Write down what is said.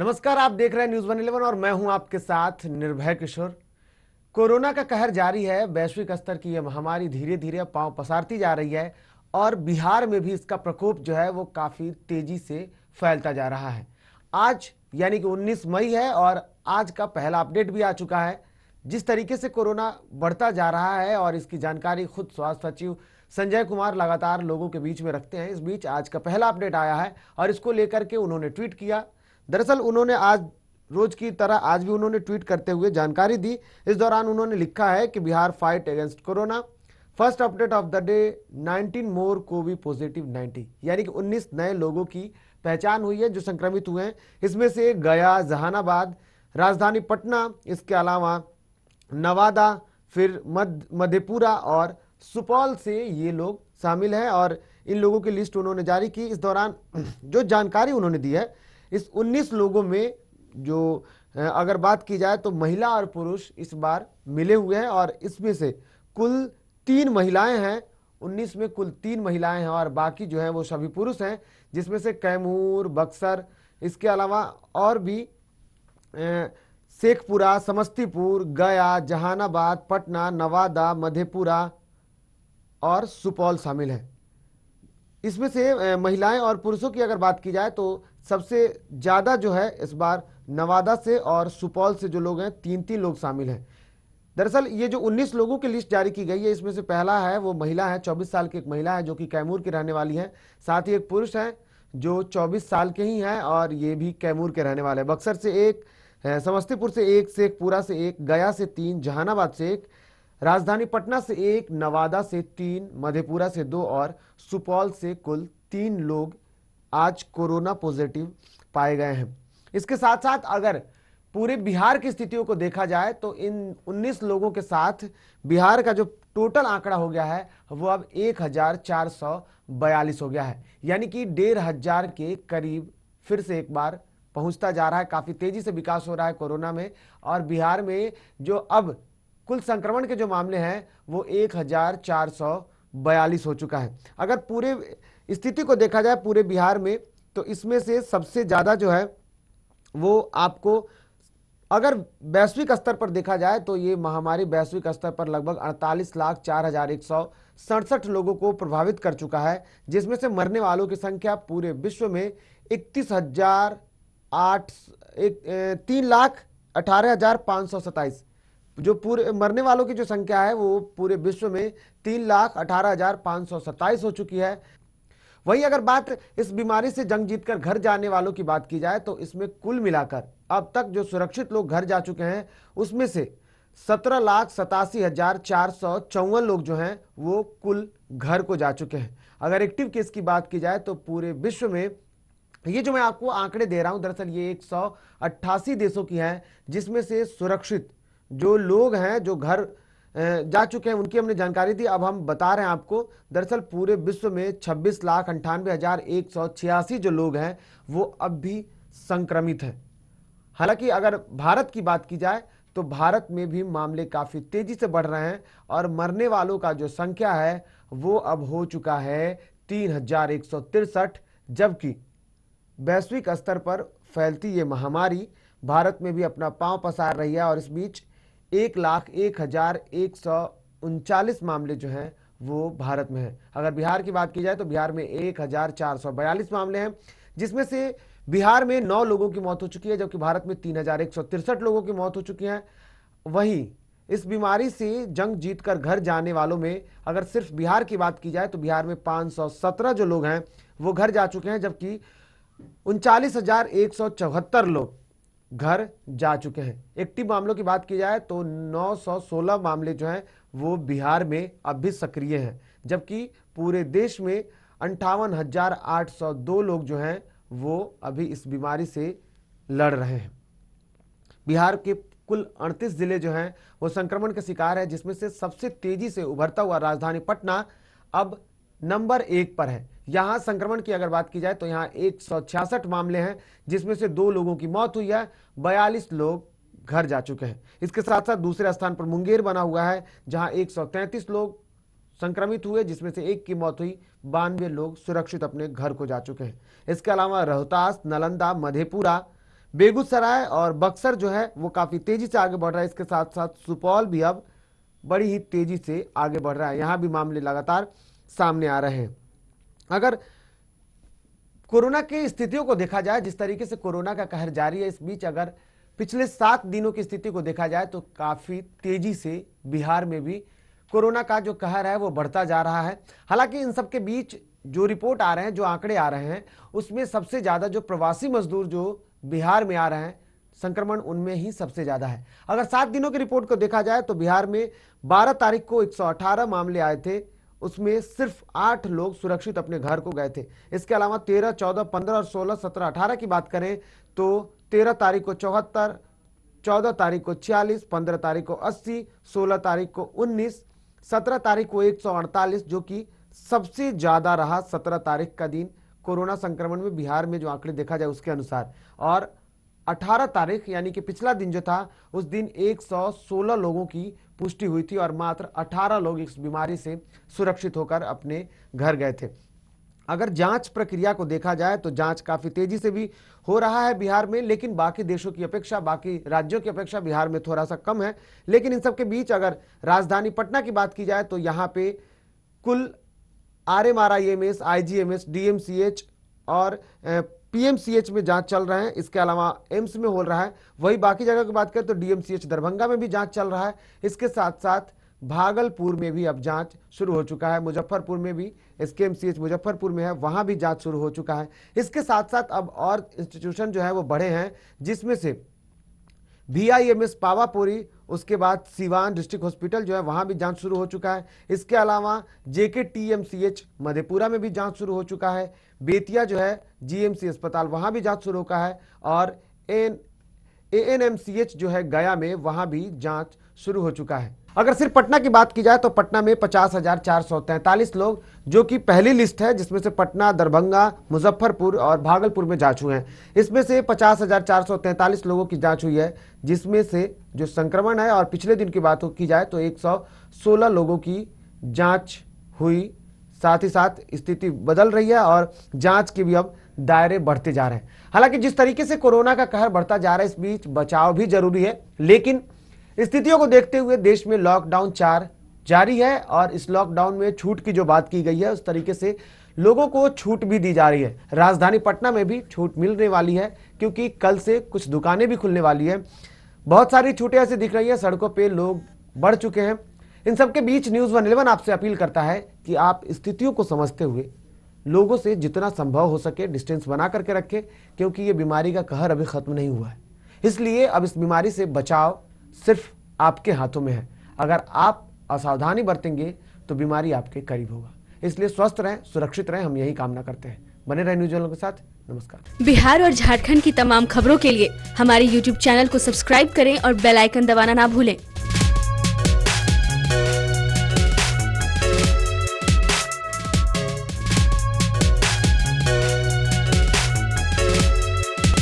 नमस्कार, आप देख रहे हैं न्यूज 111 और मैं हूं आपके साथ निर्भय किशोर। कोरोना का कहर जारी है। वैश्विक स्तर की यह महामारी धीरे धीरे पांव पसारती जा रही है और बिहार में भी इसका प्रकोप जो है वो काफी तेजी से फैलता जा रहा है। आज यानी कि 19 मई है और आज का पहला अपडेट भी आ चुका है। जिस तरीके से कोरोना बढ़ता जा रहा है और इसकी जानकारी खुद स्वास्थ्य सचिव संजय कुमार लगातार लोगों के बीच में रखते हैं, इस बीच आज का पहला अपडेट आया है और इसको लेकर के उन्होंने ट्वीट किया। दरअसल उन्होंने आज रोज की तरह आज भी उन्होंने ट्वीट करते हुए जानकारी दी। इस दौरान उन्होंने लिखा है कि Bihar fight against corona, first update of the day, 19 more Covid positive 90, यानी कि 19 नए लोगों की पहचान हुई है जो संक्रमित हुए हैं। इसमें से गया, जहानाबाद, राजधानी पटना, इसके अलावा नवादा, फिर मधेपुरा और सुपौल से ये लोग शामिल हैं और इन लोगों की लिस्ट उन्होंने जारी की। इस दौरान जो जानकारी उन्होंने दी है, इस 19 लोगों में जो अगर बात की जाए तो महिला और पुरुष इस बार मिले हुए हैं और इसमें से कुल 3 महिलाएं हैं। 19 में कुल 3 महिलाएं हैं और बाकी जो है वो सभी पुरुष हैं, जिसमें से कैमूर, बक्सर, इसके अलावा और भी शेखपुरा, समस्तीपुर, गया, जहानाबाद, पटना, नवादा, मधेपुरा और सुपौल शामिल हैं। इसमें से महिलाएं और पुरुषों की अगर बात की जाए तो सबसे ज्यादा जो है इस बार नवादा से और सुपौल से जो लोग हैं 3-3 लोग शामिल हैं। दरअसल ये जो 19 लोगों की लिस्ट जारी की गई है, इसमें से पहला है वो महिला है, 24 साल की एक महिला है जो कि कैमूर की रहने वाली है। साथ ही एक पुरुष है जो 24 साल के ही हैं और ये भी कैमूर के रहने वाले हैं। बक्सर से एक, समस्तीपुर से एक, शेखपुरा से एक, गया से 3, जहानाबाद से एक, राजधानी पटना से एक, नवादा से 3, मधेपुरा से 2 और सुपौल से कुल 3 लोग आज कोरोना पॉजिटिव पाए गए हैं। इसके साथ साथ अगर पूरे बिहार की स्थितियों को देखा जाए तो इन 19 लोगों के साथ बिहार का जो टोटल आंकड़ा हो गया है वो अब 1442 हो गया है, यानी कि 1500 के करीब फिर से एक बार पहुंचता जा रहा है। काफी तेजी से विकास हो रहा है कोरोना में और बिहार में जो अब कुल संक्रमण के जो मामले हैं वो 1442 हो चुका है। अगर पूरे स्थिति को देखा जाए पूरे बिहार में तो इसमें से सबसे ज्यादा जो है वो आपको अगर वैश्विक स्तर पर देखा जाए तो ये महामारी वैश्विक स्तर पर लगभग 48,04,167 लोगों को प्रभावित कर चुका है, जिसमें से मरने वालों की संख्या पूरे विश्व में 3,18,527। जो पूरे मरने वालों की जो संख्या है वो पूरे विश्व में 3,18,527 हो चुकी है। वहीं अगर बात इस बीमारी से जंग जीतकर घर जाने वालों की बात की जाए तो इसमें कुल मिलाकर अब तक जो सुरक्षित लोग घर जा चुके हैं उसमें से 17,87,454 लोग जो हैं वो कुल घर को जा चुके हैं। अगर एक्टिव केस की बात की जाए तो पूरे विश्व में ये जो मैं आपको आंकड़े दे रहा हूं दरअसल ये 188 देशों की हैं, जिसमें से सुरक्षित जो लोग हैं जो घर जा चुके हैं उनकी हमने जानकारी दी। अब हम बता रहे हैं आपको, दरअसल पूरे विश्व में 26,98,186 जो लोग हैं वो अब भी संक्रमित हैं। हालांकि अगर भारत की बात की जाए तो भारत में भी मामले काफी तेजी से बढ़ रहे हैं और मरने वालों का जो संख्या है वो अब हो चुका है 3,163, जबकि वैश्विक स्तर पर फैलती ये महामारी भारत में भी अपना पांव पसार रही है और इस बीच 1,01,139 मामले जो हैं वो भारत में हैं। अगर बिहार की बात की जाए तो बिहार में 1,442 मामले हैं, जिसमें से बिहार में 9 लोगों की मौत हो चुकी है, जबकि भारत में 3,163 लोगों की मौत हो चुकी है। वहीं इस बीमारी से जंग जीतकर घर जाने वालों में अगर सिर्फ बिहार की बात की जाए तो बिहार में 517 जो लोग हैं वो घर जा चुके हैं, जबकि 39,174 लोग घर जा चुके हैं। एक्टिव मामलों की बात की जाए तो 916 मामले जो हैं वो बिहार में अब भी सक्रिय हैं, जबकि पूरे देश में 58,802 लोग जो हैं वो अभी इस बीमारी से लड़ रहे हैं। बिहार के कुल 38 जिले जो हैं वो संक्रमण के शिकार है, जिसमें से सबसे तेजी से उभरता हुआ राजधानी पटना अब नंबर 1 पर है। यहां संक्रमण की अगर बात की जाए तो यहां 166 मामले हैं, जिसमें से 2 लोगों की मौत हुई है, 42 लोग घर जा चुके हैं। इसके साथ साथ दूसरे स्थान पर मुंगेर बना हुआ है जहां 133 लोग संक्रमित हुए, जिसमें से 1 की मौत हुई, 92 लोग सुरक्षित अपने घर को जा चुके हैं। इसके अलावा रोहतास, नालंदा, मधेपुरा, बेगूसराय और बक्सर जो है वो काफी तेजी से आगे बढ़ रहा है। इसके साथ साथ सुपौल भी अब बड़ी ही तेजी से आगे बढ़ रहा है। यहां भी मामले लगातार सामने आ रहे हैं। अगर कोरोना की स्थितियों को देखा जाए, जिस तरीके से कोरोना का कहर जारी है, इस बीच अगर पिछले 7 दिनों की स्थिति को देखा जाए तो काफी तेजी से बिहार में भी कोरोना का जो कहर है वो बढ़ता जा रहा है। हालांकि इन सबके बीच जो रिपोर्ट आ रहे हैं, जो आंकड़े आ रहे हैं, उसमें सबसे ज्यादा जो प्रवासी मजदूर जो बिहार में आ रहे हैं, संक्रमण उनमें ही सबसे ज्यादा है। अगर 7 दिनों की रिपोर्ट को देखा जाए तो बिहार में 12 तारीख को 118 मामले आए थे, उसमें सिर्फ 8 लोग सुरक्षित अपने घर को गए थे। इसके अलावा 13, 14, 15 और 16, 17, 18 की बात करें तो 13 तारीख को 74, 14 तारीख को 46, 15 तारीख को 80, 16 तारीख को 19, 17 तारीख को 148, जो कि सबसे ज्यादा रहा 17 तारीख का दिन कोरोना संक्रमण में बिहार में जो आंकड़े देखा जाए उसके अनुसार। और 18 तारीख यानी कि पिछला दिन जो था, उस दिन 116 लोगों की पुष्टि हुई थी और मात्र 18 लोग इस बीमारी से सुरक्षित होकर अपने घर गए थे। अगर जांच प्रक्रिया को देखा जाए तो जांच काफी तेजी से भी हो रहा है बिहार में, लेकिन बाकी देशों की अपेक्षा, बाकी राज्यों की अपेक्षा बिहार में थोड़ा सा कम है। लेकिन इन सबके बीच अगर राजधानी पटना की बात की जाए तो यहाँ पे कुल RMRIMS, IGMS, DMCH और PMCH में जांच चल रहे हैं। इसके अलावा एम्स में हो रहा है। वही बाकी जगह की बात करें तो DMCH दरभंगा में भी जांच चल रहा है। इसके साथ साथ भागलपुर में भी अब जांच शुरू हो चुका है। मुजफ्फरपुर में भी SKMCH मुजफ्फरपुर में है, वहां भी जांच शुरू हो चुका है। इसके साथ साथ अब और इंस्टीट्यूशन जो है वो बढ़े हैं, जिसमें से VIMS पावापुरी, उसके बाद सिवान डिस्ट्रिक्ट हॉस्पिटल जो है वहां भी जांच शुरू हो चुका है। इसके अलावा JKTMCH मधेपुरा में भी जांच शुरू हो चुका है। बेतिया जो है GMC अस्पताल, वहां भी जांच शुरू होगा है। और ANMCH जो है गया में, वहां भी जांच शुरू हो चुका है। अगर सिर्फ पटना की बात की जाए तो पटना में 50,443 लोग, जो कि पहली लिस्ट है, जिसमें से पटना, दरभंगा, मुजफ्फरपुर और भागलपुर में जांच हुए हैं। इसमें से 50,443 लोगों की जांच हुई है, जिसमें से जो संक्रमण है, और पिछले दिन की बात की जाए तो 116 लोगों की जांच हुई। साथ ही साथ स्थिति बदल रही है और जांच के भी अब दायरे बढ़ते जा रहे हैं। हालांकि जिस तरीके से कोरोना का कहर बढ़ता जा रहा है, इस बीच बचाव भी जरूरी है, लेकिन स्थितियों को देखते हुए देश में लॉकडाउन 4 जारी है। और इस लॉकडाउन में छूट की जो बात की गई है, उस तरीके से लोगों को छूट भी दी जा रही है। राजधानी पटना में भी छूट मिलने वाली है, क्योंकि कल से कुछ दुकानें भी खुलने वाली है। बहुत सारी छूटें ऐसे दिख रही है, सड़कों पे लोग बढ़ चुके हैं। इन सबके बीच न्यूज़ 111 आपसे अपील करता है कि आप स्थितियों को समझते हुए लोगों से जितना संभव हो सके डिस्टेंस बना करके रखें, क्योंकि ये बीमारी का कहर अभी खत्म नहीं हुआ है। इसलिए अब इस बीमारी से बचाव सिर्फ आपके हाथों में है। अगर आप असावधानी बरतेंगे तो बीमारी आपके करीब होगा। इसलिए स्वस्थ रहें, सुरक्षित रहें, हम यही कामना करते हैं। बने रहें न्यूज़ वालों के साथ। नमस्कार। बिहार और झारखंड की तमाम खबरों के लिए हमारे YouTube चैनल को सब्सक्राइब करें और बेल आइकन दबाना ना भूलें।